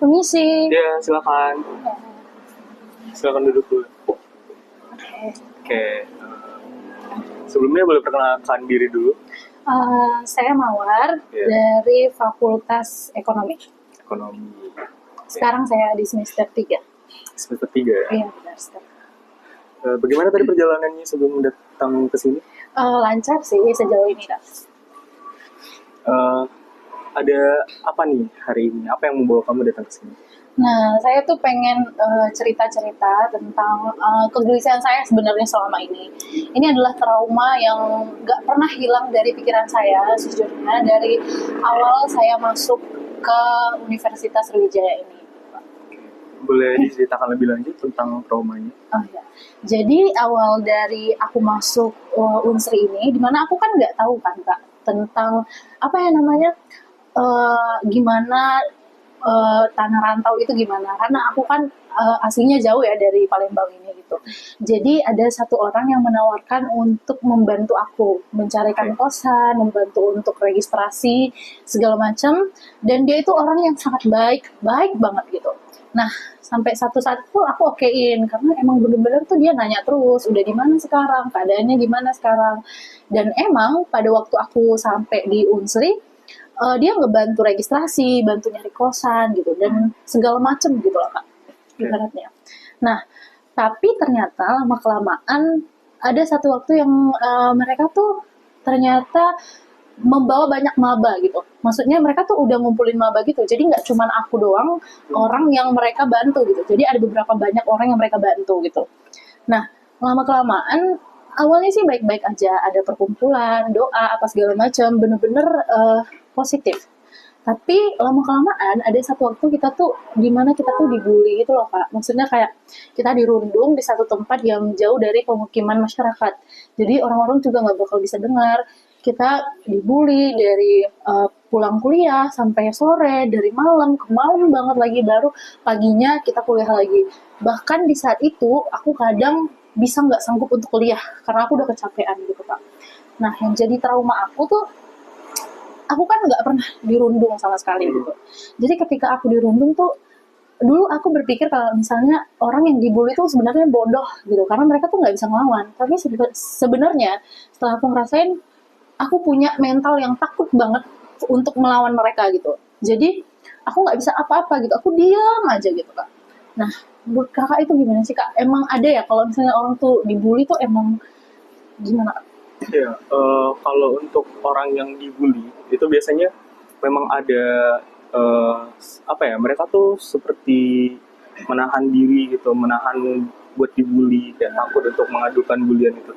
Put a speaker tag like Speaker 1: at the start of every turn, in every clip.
Speaker 1: Permisi.
Speaker 2: Ya, silakan. Silakan duduk dulu.
Speaker 1: Oke.
Speaker 2: Oke. Sebelumnya boleh perkenalkan diri dulu.
Speaker 1: Saya Mawar
Speaker 2: Iya.
Speaker 1: dari Fakultas Ekonomi.
Speaker 2: Ekonomi.
Speaker 1: Sekarang saya di semester 3.
Speaker 2: Semester 3 ya?
Speaker 1: Iya, benar sekali.
Speaker 2: Bagaimana tadi perjalanannya sebelum datang ke sini?
Speaker 1: Lancar sih sejauh ini, Kak.
Speaker 2: Ada apa nih hari ini? Apa yang membawa kamu datang ke sini?
Speaker 1: Nah, saya tuh pengen cerita-cerita tentang kegelisahan saya sebenarnya selama ini. Ini adalah trauma yang gak pernah hilang dari pikiran saya sejujurnya dari awal saya masuk ke Universitas Sriwijaya ini.
Speaker 2: Boleh diceritakan lebih lanjut tentang traumanya?
Speaker 1: Oh ya, jadi awal dari aku masuk Unsri ini, dimana aku kan nggak tahu kan Kak tentang apa ya namanya, gimana tanah rantau itu gimana, karena aku kan aslinya jauh ya dari Palembang ini gitu. Jadi ada satu orang yang menawarkan untuk membantu aku mencarikan kosan, membantu untuk registrasi segala macam, dan dia itu orang yang sangat baik banget gitu. Nah, sampai satu saat tuh aku okein karena emang bener-bener tuh dia nanya terus, udah di mana sekarang, keadaannya gimana sekarang. Dan emang pada waktu aku sampai di Unsri, dia ngebantu registrasi, bantu nyari kosan gitu dan segala macem gitu loh Kak, ibaratnya. Nah, tapi ternyata lama kelamaan ada satu waktu yang mereka tuh ternyata membawa banyak maba gitu. Maksudnya mereka tuh udah ngumpulin maba gitu. Jadi nggak cuman aku doang orang yang mereka bantu gitu. Jadi ada beberapa banyak orang yang mereka bantu gitu. Nah, lama-kelamaan awalnya sih baik-baik aja. Ada perkumpulan, doa, apa segala macam. Bener-bener positif. Tapi lama-kelamaan ada satu waktu kita tuh dimana kita tuh dibully gitu loh Kak. Maksudnya kayak kita dirundung di satu tempat yang jauh dari pemukiman masyarakat. Jadi orang-orang juga nggak bakal bisa dengar. Kita dibully dari pulang kuliah sampai sore, dari malam ke malam banget lagi, baru paginya kita kuliah lagi. Bahkan di saat itu aku kadang bisa nggak sanggup untuk kuliah karena aku udah kecapean gitu Kak. Nah yang jadi trauma aku tuh, aku kan nggak pernah dirundung sama sekali gitu. Jadi ketika aku dirundung tuh, dulu aku berpikir kalau misalnya orang yang dibully itu sebenarnya bodoh gitu, karena mereka tuh nggak bisa ngelawan. Tapi sebenarnya setelah aku ngerasain, aku punya mental yang takut banget untuk melawan mereka gitu. Jadi aku nggak bisa apa-apa gitu, aku diam aja gitu Kak. Nah, menurut Kakak itu gimana sih Kak? Emang ada ya kalau misalnya orang tuh dibully tuh emang gimana?
Speaker 2: Ya, kalau untuk orang yang dibully itu biasanya memang ada apa ya? Mereka tuh seperti menahan diri gitu, menahan buat dibully, kayak takut untuk mengadukan bulian itu.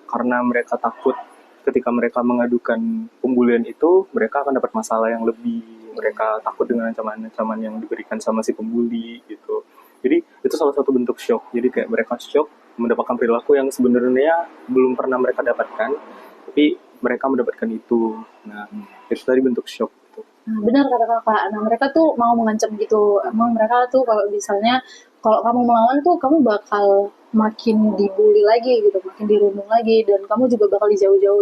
Speaker 2: Karena mereka takut ketika mereka mengadukan pembulian itu, mereka akan dapat masalah yang lebih. Mereka takut dengan ancaman-ancaman yang diberikan sama si pembuli gitu. Jadi itu salah satu bentuk shock. Jadi kayak mereka shock mendapatkan perilaku yang sebenarnya belum pernah mereka dapatkan, tapi mereka mendapatkan itu. Nah, itu tadi bentuk shock.
Speaker 1: Nah, benar kata Kakak. Nah, mereka tuh mau mengancam gitu. Emang mereka tuh kalau misalnya kalau kamu melawan tuh kamu bakal makin dibully lagi gitu, makin dirundung lagi, dan kamu juga bakal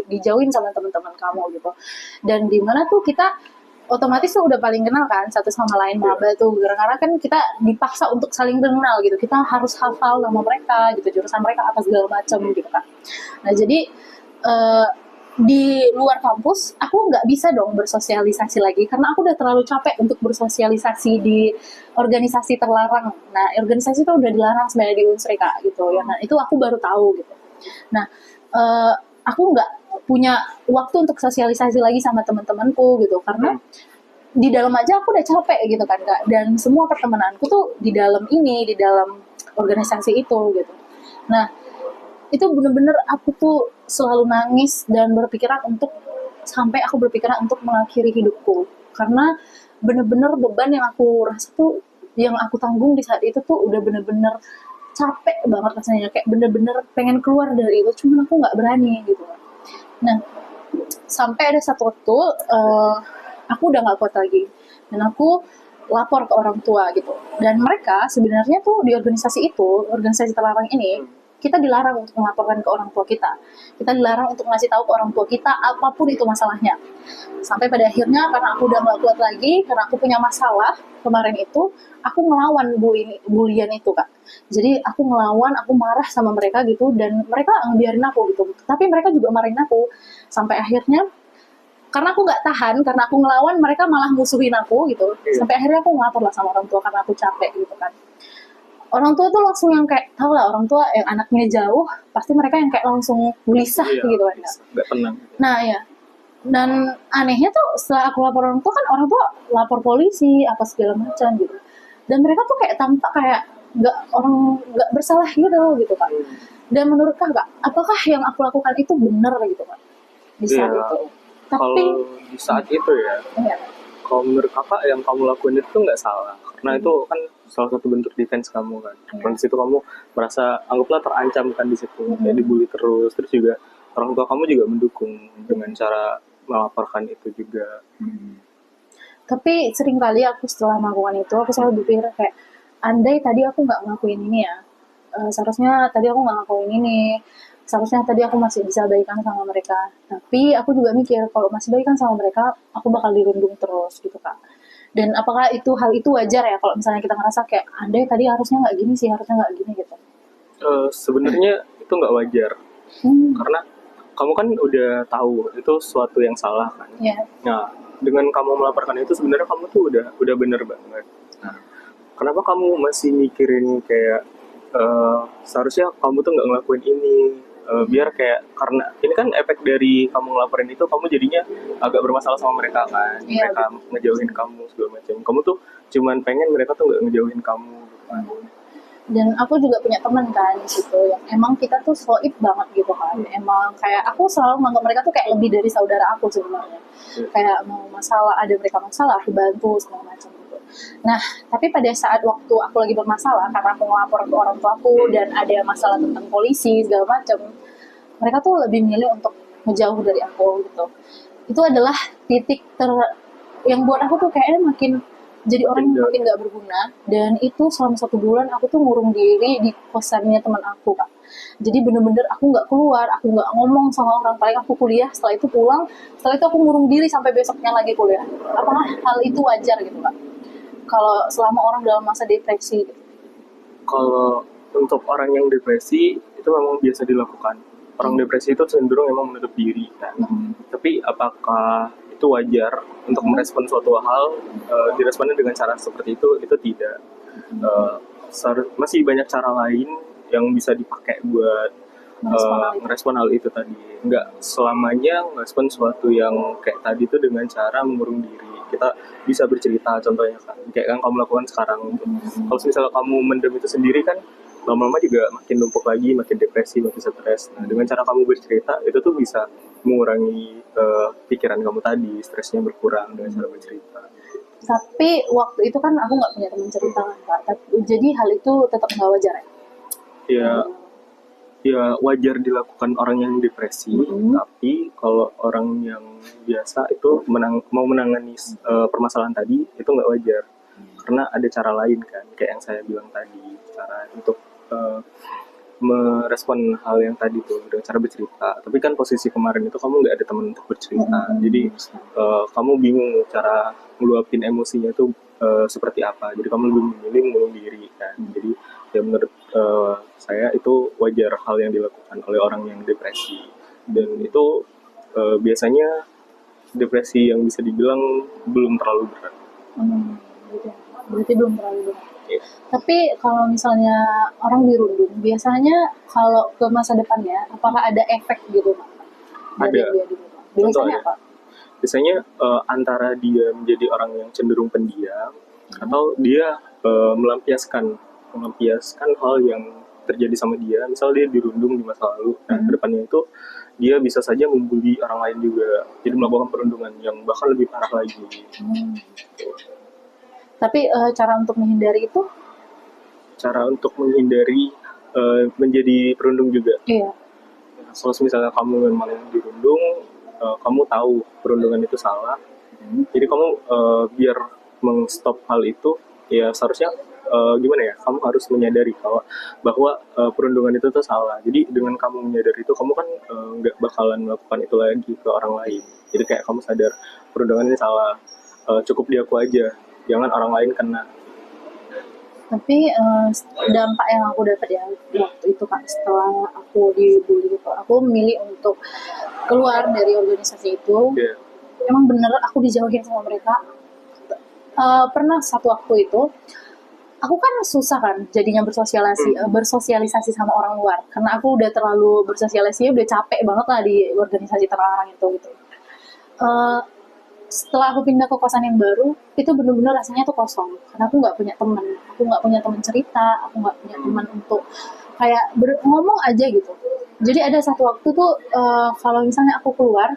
Speaker 1: dijauhin sama teman-teman kamu gitu. Dan di mana tuh kita otomatis tuh udah paling kenal kan satu sama lain maba tuh, karena kan kita dipaksa untuk saling kenal gitu, kita harus hafal nama mereka gitu, jurusan mereka apa segala macam gitu kan. Nah jadi di luar kampus aku nggak bisa dong bersosialisasi lagi karena aku udah terlalu capek untuk bersosialisasi di organisasi terlarang. Nah organisasi itu udah dilarang sebenarnya di Unsri Kak gitu ya. Nah itu aku baru tahu gitu. Nah aku nggak punya waktu untuk sosialisasi lagi sama teman-temanku gitu karena di dalam aja aku udah capek gitu kan Kak, dan semua pertemananku tuh di dalam organisasi itu gitu. Nah itu bener-bener aku tuh selalu nangis dan sampai aku berpikiran untuk mengakhiri hidupku karena bener-bener beban yang aku rasa tuh, yang aku tanggung di saat itu tuh udah bener-bener capek banget rasanya, kayak bener-bener pengen keluar dari itu, cuman aku nggak berani gitu. Nah sampai ada satu waktu aku udah nggak kuat lagi dan aku lapor ke orang tua gitu, dan mereka sebenarnya tuh di organisasi terlarang ini kita dilarang untuk melaporkan ke orang tua kita. Kita dilarang untuk ngasih tahu ke orang tua kita apapun itu masalahnya. Sampai pada akhirnya karena aku udah nggak kuat lagi, karena aku punya masalah kemarin itu, aku ngelawan bulian itu Kak. Jadi aku ngelawan, aku marah sama mereka gitu, dan mereka ngebiarin aku gitu. Tapi mereka juga marahin aku. Sampai akhirnya karena aku nggak tahan, karena aku ngelawan, mereka malah musuhin aku gitu. Sampai akhirnya aku ngelapor lah sama orang tua karena aku capek gitu kan. Orang tua tuh langsung yang kayak, tau lah orang tua yang anaknya jauh, pasti mereka yang kayak langsung gelisah gitu kan.
Speaker 2: Nggak tenang.
Speaker 1: Nah ya, dan anehnya tuh setelah aku lapor orang tua kan, orang tua lapor polisi apa segala macam gitu. Dan mereka tuh kayak tampak kayak nggak bersalah gitu kan. Dan menurut kakak, apakah yang aku lakukan itu benar gitu kan di saat itu? Tapi
Speaker 2: kalau di saat itu ya, kalau menurut kakak yang kamu lakuin itu nggak salah, karena itu kan salah satu bentuk defense kamu kan. Dan di situ kamu merasa anggaplah terancam kan di situ, kayak dibully terus juga orang tua kamu juga mendukung dengan cara melaporkan itu juga.
Speaker 1: Tapi sering kali aku setelah melakukan itu, aku selalu berpikir kayak, andai tadi aku nggak ngelakuin ini ya, seharusnya tadi aku nggak ngelakuin ini, seharusnya tadi aku masih bisa baikan sama mereka. Tapi aku juga mikir, kalau masih baikan sama mereka, aku bakal dirundung terus gitu Kak. Dan apakah hal itu wajar ya kalau misalnya kita ngerasa kayak, andai tadi harusnya nggak gini sih, harusnya nggak gini gitu.
Speaker 2: Sebenarnya itu nggak wajar, karena kamu kan udah tahu itu sesuatu yang salah kan. Nah, dengan kamu melaporkan itu sebenarnya kamu tuh udah bener banget. Nah, kenapa kamu masih mikirin kayak seharusnya kamu tuh nggak ngelakuin ini, biar kayak, karena ini kan efek dari kamu ngelaporin itu, kamu jadinya agak bermasalah sama mereka kan. Mereka ngejauhin kamu segala macam, kamu tuh cuman pengen mereka tuh nggak ngejauhin kamu gitu kan.
Speaker 1: Dan aku juga punya teman kan di situ yang emang kita tuh soib banget gitu kan. Emang kayak aku selalu menganggap mereka tuh kayak lebih dari saudara aku sebenarnya. Kayak mau masalah, ada mereka masalah, aku bantu segala macam gitu. Nah, tapi pada saat waktu aku lagi bermasalah karena aku ngelapor ke orang tua aku dan ada masalah tentang polisi segala macam, mereka tuh lebih milih untuk ngejauh dari aku gitu. Itu adalah titik yang buat aku tuh kayaknya makin jadi orang yang makin gak berguna. Dan itu selama 1 bulan aku tuh ngurung diri di kosannya teman aku Kak. Jadi bener-bener aku gak keluar, aku gak ngomong sama orang, paling aku kuliah, setelah itu pulang, setelah itu aku ngurung diri sampai besoknya lagi kuliah. Apakah hal itu wajar gitu Kak, kalau selama orang dalam masa depresi gitu?
Speaker 2: Kalau untuk orang yang depresi itu memang biasa dilakukan. Orang depresi itu cenderung memang menutup diri kan. Tapi apakah itu wajar untuk merespon suatu hal, diresponnya dengan cara seperti itu tidak. Masih banyak cara lain yang bisa dipakai buat merespon hal itu tadi. Nggak selamanya merespon sesuatu yang kayak tadi itu dengan cara mengurung diri. Kita bisa bercerita, contohnya kan, kayak yang kamu lakukan sekarang. Kalau misalnya kamu mendem itu sendiri kan, lama-lama juga makin numpuk lagi, makin depresi, makin stres. Nah, dengan cara kamu bercerita, itu tuh bisa mengurangi pikiran kamu tadi, stresnya berkurang dengan cara bercerita.
Speaker 1: Tapi waktu itu kan aku nggak punya teman cerita kan Kak. Jadi hal itu tetap nggak wajar ya?
Speaker 2: Ya wajar dilakukan orang yang depresi, tapi kalau orang yang biasa itu mau menangani permasalahan tadi itu nggak wajar, karena ada cara lain kan, kayak yang saya bilang tadi, cara untuk merespon hal yang tadi tuh dengan cara bercerita. Tapi kan posisi kemarin itu kamu nggak ada teman untuk bercerita, jadi kamu bingung cara ngeluapin emosinya itu seperti apa, jadi kamu lebih memilih mengurung diri kan. Jadi ya menurut saya itu wajar hal yang dilakukan oleh orang yang depresi, dan itu biasanya depresi yang bisa dibilang belum terlalu berat.
Speaker 1: Berarti belum terlalu berat. Tapi kalau misalnya orang dirundung, biasanya kalau ke masa depannya, apakah ada efek gitu Pak?
Speaker 2: Ada.
Speaker 1: Biasanya apa?
Speaker 2: Biasanya antara dia menjadi orang yang cenderung pendiam, atau dia melampiaskan hal yang terjadi sama dia. Misal dia dirundung di masa lalu, nah kedepannya itu dia bisa saja membuli orang lain juga, jadi melakukan perundungan yang bahkan lebih parah lagi.
Speaker 1: Tapi cara untuk menghindari itu?
Speaker 2: Cara untuk menghindari menjadi perundung juga?
Speaker 1: Iya.
Speaker 2: Kalau misalnya kamu memang dirundung, kamu tahu perundungan itu salah, jadi kamu biar mengstop hal itu, ya seharusnya gimana ya, kamu harus menyadari bahwa perundungan itu tuh salah. Jadi dengan kamu menyadari itu, kamu kan nggak bakalan melakukan itu lagi ke orang lain. Jadi kayak kamu sadar perundungan ini salah, cukup di aku aja, jangan orang lain kena.
Speaker 1: Tapi dampak yang aku dapat ya waktu itu Kak, setelah aku dibully gitu, aku memilih untuk keluar dari organisasi itu.
Speaker 2: Yeah.
Speaker 1: Emang bener aku dijauhin sama mereka. Pernah satu waktu itu aku kan susah kan jadinya bersosialisasi sama orang luar, karena aku udah terlalu bersosialisasi, udah capek banget lah di organisasi terlarang itu gitu. Setelah aku pindah ke kosan yang baru, itu bener-bener rasanya tuh kosong, karena aku nggak punya teman cerita, aku nggak punya teman untuk kayak ngomong aja gitu. Jadi ada satu waktu tuh kalau misalnya aku keluar,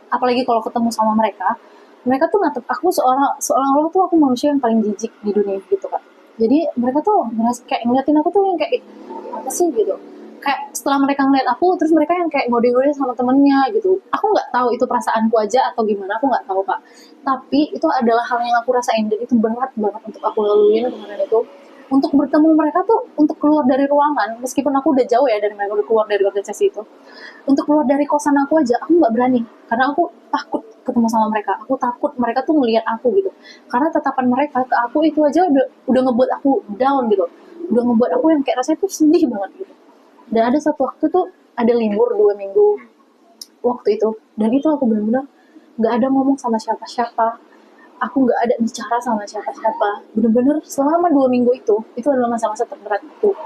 Speaker 1: apalagi kalau ketemu sama mereka tuh natap aku seolah-olah tuh aku manusia yang paling jijik di dunia gitu kan. Jadi mereka tuh kayak ngeliatin aku tuh yang kayak apa sih gitu. Kayak setelah mereka ngeliat aku, terus mereka yang kayak ngode-ngode sama temennya gitu. Aku nggak tahu itu perasaanku aja atau gimana, aku nggak tahu Kak. Tapi itu adalah hal yang aku rasain, dan itu berat banget untuk aku laluin kemarin itu. Untuk bertemu mereka tuh, untuk keluar dari ruangan, meskipun aku udah jauh ya dari mereka, udah keluar dari organisasi itu. Untuk keluar dari kosan aku aja, aku nggak berani. Karena aku takut ketemu sama mereka. Aku takut mereka tuh ngeliat aku gitu. Karena tatapan mereka ke aku itu aja udah ngebuat aku down gitu. Udah ngebuat aku yang kayak rasanya tuh sedih banget gitu. Dan ada satu waktu tuh ada libur 2 minggu waktu itu, dan itu aku benar-benar nggak ada ngomong sama siapa-siapa, aku nggak ada bicara sama siapa-siapa, benar-benar selama 2 minggu itu adalah masa-masa terberat aku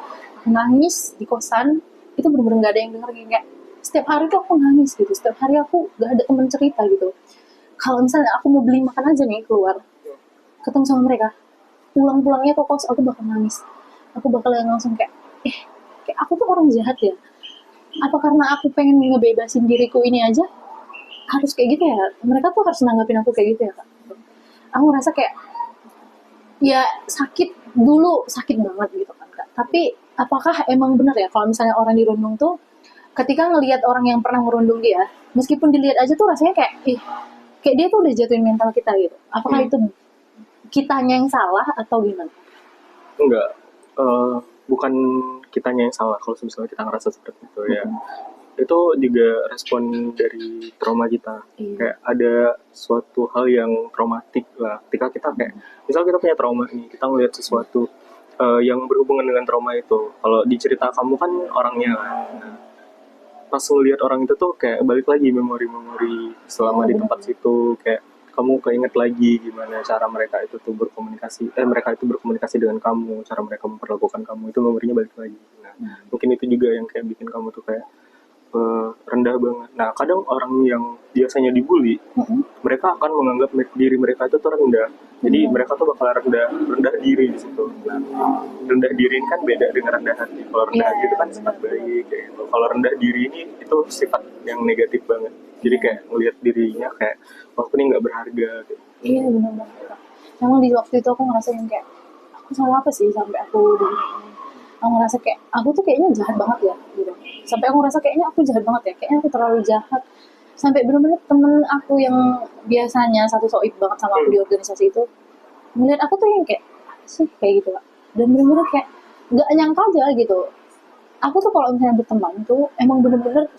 Speaker 1: nangis di kosan, itu benar-benar nggak ada yang denger, kayak setiap hari tuh aku nangis gitu, setiap hari aku nggak ada teman cerita gitu. Kalau misalnya aku mau beli makan aja nih keluar, ketemu sama mereka, pulang-pulangnya ke kos aku bakal nangis, aku bakal yang langsung kayak aku tuh orang jahat ya, apa karena aku pengen ngebebasin diriku ini aja harus kayak gitu ya, mereka tuh harus nanggapin aku kayak gitu ya Kak. Aku ngerasa kayak ya sakit banget gitu kan Kak. Tapi apakah emang benar ya kalau misalnya orang dirundung tuh, ketika ngelihat orang yang pernah ngerundung dia, meskipun dilihat aja tuh rasanya kayak kayak dia tuh udah jatuhin mental kita gitu, apakah itu kitanya yang salah atau gimana?
Speaker 2: Enggak, bukan kitanya yang salah kalau misalnya kita ngerasa seperti itu ya. Itu juga respon dari trauma kita. Kayak ada suatu hal yang traumatik lah. Ketika kita kayak, misal kita punya trauma nih, kita ngeliat sesuatu yang berhubungan dengan trauma itu. Kalau di cerita kamu kan orangnya kan. Nah, pas ngeliat orang itu tuh kayak balik lagi memori-memori selama di tempat situ, kayak kamu keinget lagi gimana cara mereka itu berkomunikasi dengan kamu, cara mereka memperlakukan kamu, itu memorinya balik lagi. Nah, mungkin itu juga yang kayak bikin kamu tuh kayak rendah banget. Nah, kadang orang yang biasanya dibully, mereka akan menganggap diri mereka itu tuh rendah. Jadi mereka tuh bakal rendah diri di situ. Nah, rendah diri ini kan beda dengan rendah hati. Kalau rendah hati itu kan sifat baik kayak gitu. Kalau rendah diri ini itu sifat yang negatif banget. Jadi kayak ngelihat dirinya kayak aku ini nggak berharga gitu.
Speaker 1: Iya benar banget. Memang di waktu itu aku ngerasain kayak aku salah apa sih sampai aku aku ngerasa kayak aku tuh kayaknya jahat banget ya gitu. Sampai aku ngerasa kayaknya aku jahat banget ya, kayaknya aku terlalu jahat. Sampai benar-benar temen aku yang biasanya satu soib banget sama aku di organisasi itu melihat aku tuh yang kayak sih kayak gitu Kak. Dan benar-benar kayak nggak nyangka aja gitu. Aku tuh kalau misalnya berteman tuh emang bener-bener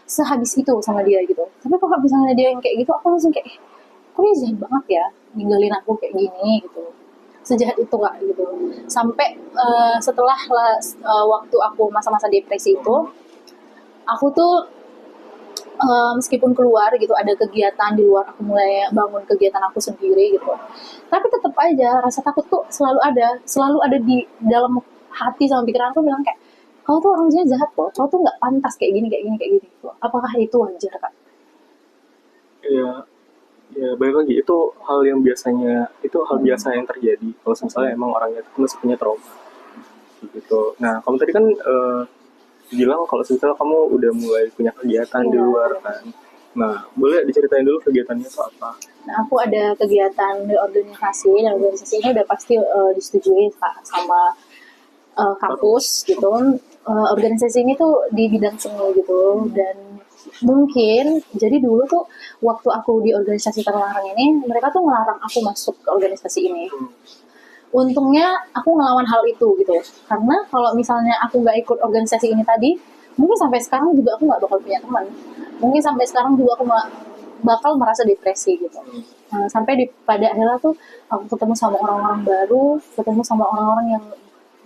Speaker 1: sehabis itu sama dia gitu. Tapi kalau misalnya dia yang kayak gitu, aku langsung kayak kok dia jahat banget ya ninggalin aku kayak gini gitu. Sejahat itu Kak gitu. Sampai setelah waktu aku masa-masa depresi itu, aku tuh meskipun keluar gitu, ada kegiatan di luar, aku mulai bangun kegiatan aku sendiri gitu, tapi tetap aja rasa takut tuh selalu ada di dalam hati sama pikiran aku, bilang kayak kau tuh orangnya jahat kok, kau tuh nggak pantas kayak gini gitu. Apakah itu wajar Kak?
Speaker 2: Ya balik lagi, itu hal biasa yang terjadi kalau misalnya emang orangnya itu masih punya trauma gitu. Nah, kamu tadi kan bilang kalau misalnya kamu udah mulai punya kegiatan di luar kan. Nah, boleh diceritain dulu kegiatannya itu apa?
Speaker 1: Nah, aku ada kegiatan di organisasi, dan organisasi ini udah pasti disetujui sama kampus gitu. Organisasi ini tuh di bidang seni gitu, dan mungkin jadi dulu tuh waktu aku di organisasi terlarang ini, mereka tuh ngelarang aku masuk ke organisasi ini. untungnya aku ngelawan hal itu gitu. Karena kalau misalnya aku nggak ikut organisasi ini tadi, mungkin sampai sekarang juga aku nggak bakal punya teman. Mungkin sampai sekarang juga aku bakal merasa depresi gitu. Sampai pada akhirnya tuh aku ketemu sama orang-orang baru, ketemu sama orang-orang yang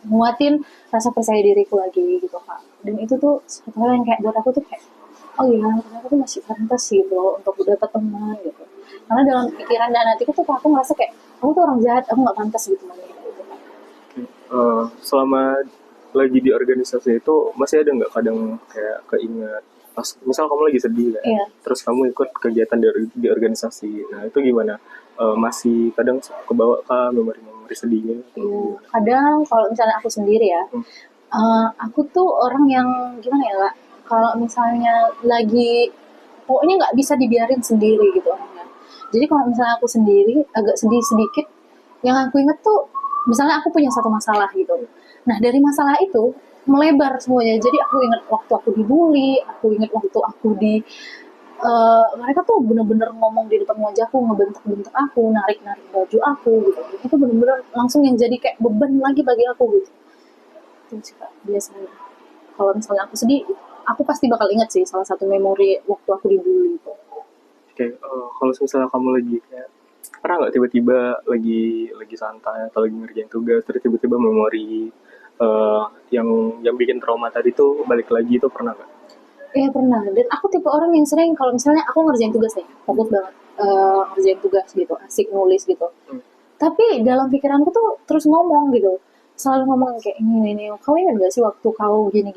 Speaker 1: nguatin rasa percaya diriku lagi gitu Kak. Dan itu tuh satu hal yang kayak buat aku tuh kayak, oh iya ternyata tuh masih pantas gitu untuk dapat teman gitu. Karena dalam pikiran dan hatiku tuh aku ngerasa kayak aku tuh orang jahat, aku nggak pantas gitu gitu.
Speaker 2: Selama lagi di organisasi itu masih ada nggak kadang kayak keinget pas misal kamu lagi sedih kan,
Speaker 1: Iya.
Speaker 2: terus kamu ikut kegiatan di organisasi, nah itu gimana? Masih kadang kebawa kah memori-memori sedihnya?
Speaker 1: Iya. Kadang kalau misalnya aku sendiri ya, aku tuh orang yang gimana ya Kak, kalau misalnya lagi pokoknya nggak bisa dibiarin sendiri gitu orangnya. Jadi kalau misalnya aku sendiri agak sedih sedikit, yang aku inget tuh misalnya aku punya satu masalah gitu. Nah dari masalah itu melebar semuanya. Jadi aku inget waktu aku dibully, aku inget waktu aku mereka tuh bener-bener ngomong di depan wajahku, ngebentak-bentak aku, narik-narik baju aku gitu. Itu bener-bener langsung yang jadi kayak beban lagi bagi aku gitu. Itu sih Kak, biasanya. Kalau misalnya aku sedih, aku pasti bakal inget sih salah satu memori waktu aku dibully itu.
Speaker 2: Oke, kalau misalnya kamu lagi kayak pernah nggak tiba-tiba lagi santai atau lagi ngerjain tugas terus tiba-tiba memori yang bikin trauma tadi tuh balik lagi, itu pernah nggak?
Speaker 1: Iya pernah, dan aku tipe orang yang sering kalau misalnya aku ngerjain tugas nih, fokus banget ngerjain tugas gitu, asik nulis gitu. Tapi dalam pikiranku tuh terus ngomong gitu, selalu ngomong kayak ini, kau ingat gak sih waktu kau gini.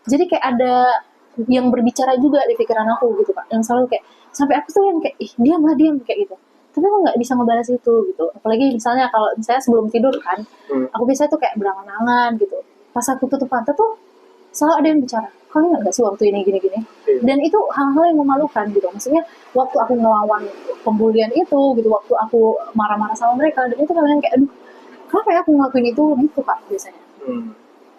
Speaker 1: Jadi kayak ada yang berbicara juga di pikiran aku gitu Kak, yang selalu kayak, sampai aku tuh yang kayak, ih diam kayak gitu. Tapi aku nggak bisa ngebalas itu gitu. Apalagi misalnya kalau misalnya sebelum tidur kan, aku biasanya tuh kayak berangan-angan gitu. Pas aku tutup mata tuh selalu ada yang bicara, kau ingat gak sih waktu ini gini. Dan itu hal-hal yang memalukan gitu. Maksudnya waktu aku ngelawan pembulian itu gitu, waktu aku marah-marah sama mereka, dan itu kalian kayak, aduh kenapa ya aku ngelakuin itu gitu Kak biasanya.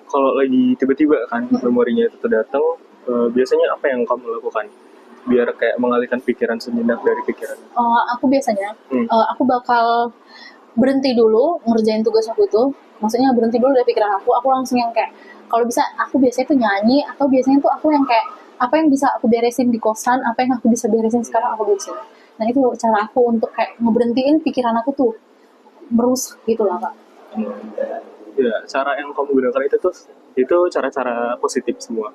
Speaker 2: Kalau lagi tiba-tiba kan memorinya itu datang, biasanya apa yang kamu lakukan biar kayak mengalihkan pikiran sejenak dari pikiran?
Speaker 1: Aku biasanya aku bakal berhenti dulu ngerjain tugas aku itu. Maksudnya berhenti dulu dari pikiran aku langsung yang kayak, kalau bisa aku biasanya tuh nyanyi, atau biasanya tuh aku yang kayak apa yang bisa aku beresin di kosan, apa yang aku bisa beresin sekarang aku beresin. Nah itu cara aku untuk kayak ngeberhentiin pikiran aku tuh merusak gitu lah Kak.
Speaker 2: Ya, cara yang kamu gunakan itu cara-cara positif semua.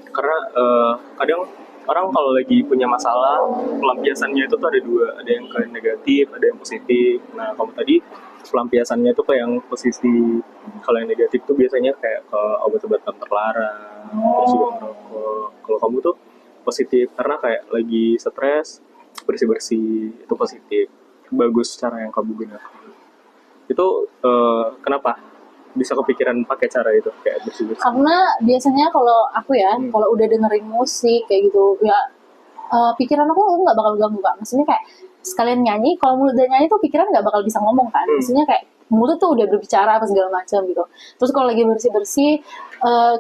Speaker 2: Karena kadang orang kalau lagi punya masalah, pelampiasannya itu tuh ada dua, ada yang kayak negatif, ada yang positif. Nah, kamu tadi pelampiasannya itu kayak yang positif. Kalau yang negatif tuh biasanya kayak ke obat-obatan terlarang, terus juga merokok. Kalau kamu tuh positif karena kayak lagi stres, bersih-bersih, itu positif. Bagus cara yang kamu gunakan. Itu kenapa bisa kepikiran pakai cara itu kayak bersih-bersih?
Speaker 1: Karena biasanya kalau aku ya, kalau udah dengerin musik kayak gitu ya, pikiran aku nggak bakal ganggu Kak. Maksudnya kayak sekalian nyanyi, kalau mulut dan nyanyi tuh pikiran nggak bakal bisa ngomong kan. Maksudnya kayak mulut tuh udah berbicara apa segala macam gitu. Terus kalau lagi bersih-bersih,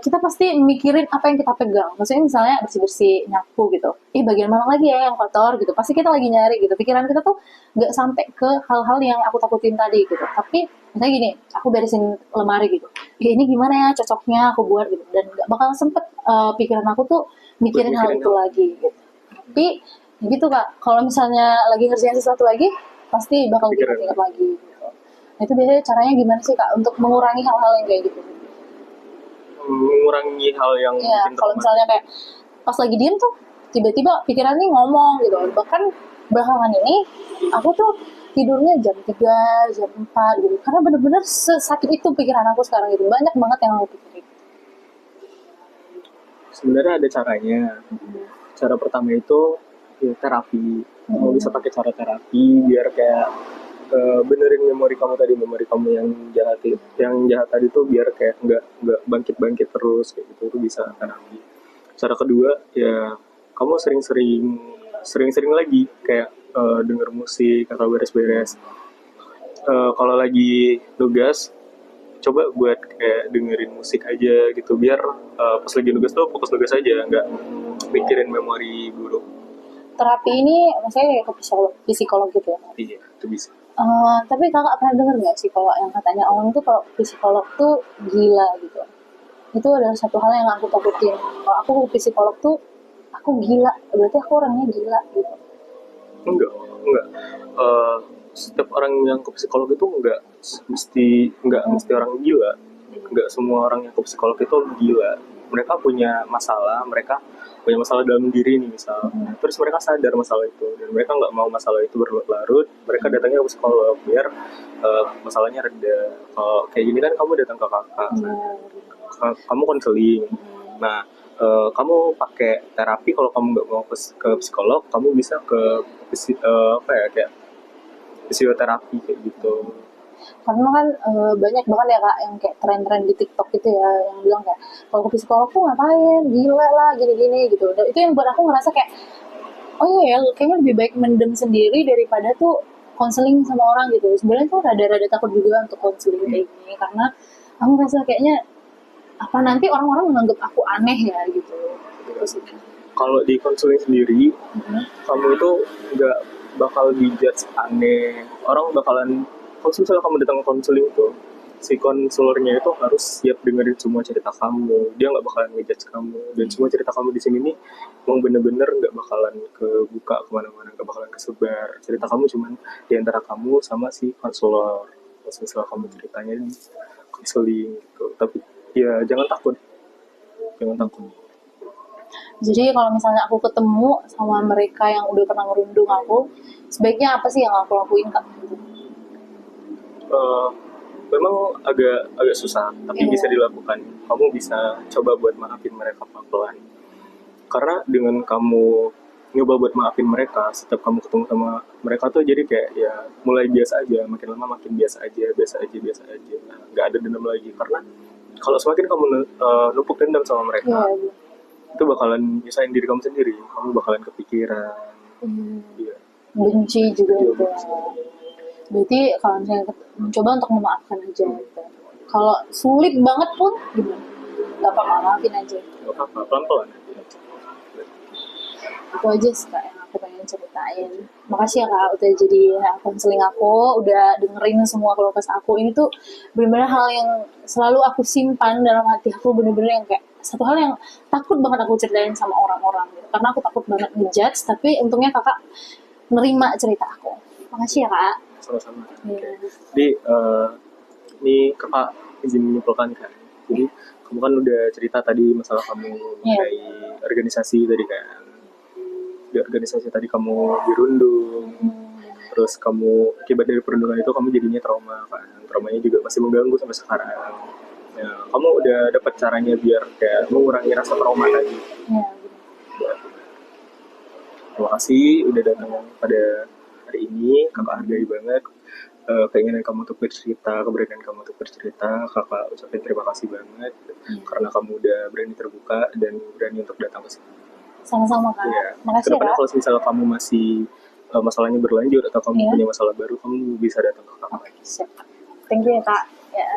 Speaker 1: kita pasti mikirin apa yang kita pegang. Maksudnya misalnya bersih-bersih nyapu gitu, bagian mana lagi ya yang kotor gitu, pasti kita lagi nyari gitu. Pikiran kita tuh nggak sampai ke hal-hal yang aku takutin tadi gitu. Tapi misalnya gini, aku beresin lemari gitu, ini gimana ya cocoknya aku buat gitu, dan nggak bakal sempet pikiran aku tuh mikirin hal itu lagi gitu. Tapi gitu Kak, kalau misalnya lagi ngerjain sesuatu lagi, pasti bakal ingat lagi gitu. Nah itu biasanya caranya gimana sih Kak untuk mengurangi hal-hal yang kayak gitu?
Speaker 2: Mengurangi hal yang
Speaker 1: ya, kalau misalnya kayak pas lagi diem tuh tiba-tiba pikiran nih ngomong gitu. Bahkan belakangan ini aku tuh tidurnya jam 3, jam 4 gitu. Karena bener-bener sesakit itu pikiran aku sekarang gitu. Banyak banget yang aku pikirin.
Speaker 2: Sebenarnya ada caranya. Cara pertama itu ya, terapi. Kamu bisa pakai cara terapi biar kayak benerin memori kamu yang jahat tadi tuh biar kayak nggak bangkit terus kayak gitu, itu bisa terapi. Cara kedua ya kamu sering-sering lagi kayak denger musik atau beres-beres. Kalau lagi tugas coba buat kayak dengerin musik aja gitu biar pas lagi nugas tuh fokus nugas aja, nggak mikirin memori buruk.
Speaker 1: Terapi ini maksudnya kayak ke psikolog gitu ya?
Speaker 2: Iya, itu bisa.
Speaker 1: Tapi kakak pernah dengar nggak sih kalau yang katanya orang tuh kalau psikolog tuh gila gitu? Itu adalah satu hal yang aku takutin. Kalau aku ke psikolog tuh aku gila, berarti aku orangnya gila gitu.
Speaker 2: Enggak. Eh, Setiap orang yang ke psikolog itu enggak mesti orang gila. Enggak semua orang yang ke psikolog itu gila. Mereka punya masalah dalam diri nih misal. Terus mereka sadar masalah itu dan mereka nggak mau masalah itu berlarut. Mereka datangnya ke psikolog biar masalahnya reda. Kalau kayak gini kan kamu datang ke kakak, kamu konseling. Nah, kamu pakai terapi kalau kamu nggak mau ke psikolog, kamu bisa ke apa ya kayak fisioterapi kayak gitu.
Speaker 1: Karena kan banyak banget ya kak yang kayak tren-tren di TikTok gitu ya yang bilang kayak kalau ke psikolog tuh ngapain, gila lah gini-gini gitu. Dan itu yang buat aku ngerasa kayak oh iya ya kayaknya lebih baik mendem sendiri daripada tuh konseling sama orang gitu. Sebenarnya tuh rada-rada takut juga untuk konseling kayak gini karena aku ngerasa kayaknya apa nanti orang-orang menganggap aku aneh ya gitu. Gitu sih.
Speaker 2: Kalau di konseling sendiri, kamu itu nggak bakal dijudge aneh. Orang bakalan, kalau misalnya kamu datang ke konseling tuh, si konselornya itu harus siap dengerin semua cerita kamu. Dia nggak bakalan ngejudge kamu. Dan semua cerita kamu di sini nih, emang bener-bener nggak bakalan kebuka kemana-mana, nggak bakalan kesebar. Cerita kamu cuman di antara kamu sama si konselor. Kalau misalnya kamu ceritanya di konseling gitu. Tapi ya jangan takut.
Speaker 1: Jadi kalau misalnya aku ketemu sama mereka yang udah pernah ngerundung aku, sebaiknya apa sih yang aku lakuin kak?
Speaker 2: Eh, Memang agak susah tapi bisa dilakukan. Kamu bisa coba buat maafin mereka pelan-pelan karena dengan kamu nyoba buat maafin mereka setiap kamu ketemu sama mereka tuh jadi kayak ya mulai biasa aja, makin lama makin biasa aja, nah, nggak ada dendam lagi karena kalau semakin kamu numpuk dendam sama mereka
Speaker 1: Iya,
Speaker 2: itu bakalan nyusahin diri kamu sendiri, kamu bakalan kepikiran. Iya.
Speaker 1: benci juga
Speaker 2: Iya,
Speaker 1: gitu. Berarti kalau misalnya mencoba untuk memaafkan aja gitu. Kalau sulit banget pun gimana? Gak apa-apa, maafin aja.
Speaker 2: nggak apa-apa, pelan-pelan.
Speaker 1: Itu aja sih kak yang aku pengen ceritain. Makasih ya kak udah jadi konseling aku, udah dengerin semua keluh kesah aku. Ini tuh benar-benar hal yang selalu aku simpan dalam hati aku, bener-bener yang kayak satu hal yang takut banget aku ceritain sama orang-orang gitu. Karena aku takut banget ngejudge, tapi untungnya kakak nerima cerita aku. Makasih ya kak.
Speaker 2: Sama-sama.
Speaker 1: Iya.
Speaker 2: Jadi ini kakak izin menyimpulkan kan. Jadi kamu kan udah cerita tadi masalah kamu mengenai organisasi tadi kan. Di organisasi tadi kamu dirundung, terus kamu akibat dari perundungan itu kamu jadinya trauma kan. Traumanya juga masih mengganggu sampai sekarang. Nah, kamu udah dapat caranya biar kayak mengurangi rasa trauma tadi.
Speaker 1: Iya.
Speaker 2: Terima kasih udah datang pada hari ini, kakak hargai banget keinginan kamu untuk bercerita, keberanian kamu untuk bercerita, kakak ucapin terima kasih banget karena kamu udah berani terbuka dan berani untuk datang ke sini.
Speaker 1: Sama-sama kak.
Speaker 2: Ya.
Speaker 1: Makasih ya
Speaker 2: Kedepannya
Speaker 1: kak.
Speaker 2: kalau misalnya kamu masih masalahnya berlanjut atau kamu
Speaker 1: Iya.
Speaker 2: punya masalah baru, kamu bisa datang ke kakak.
Speaker 1: Siap. Thank you ya kak. Ya.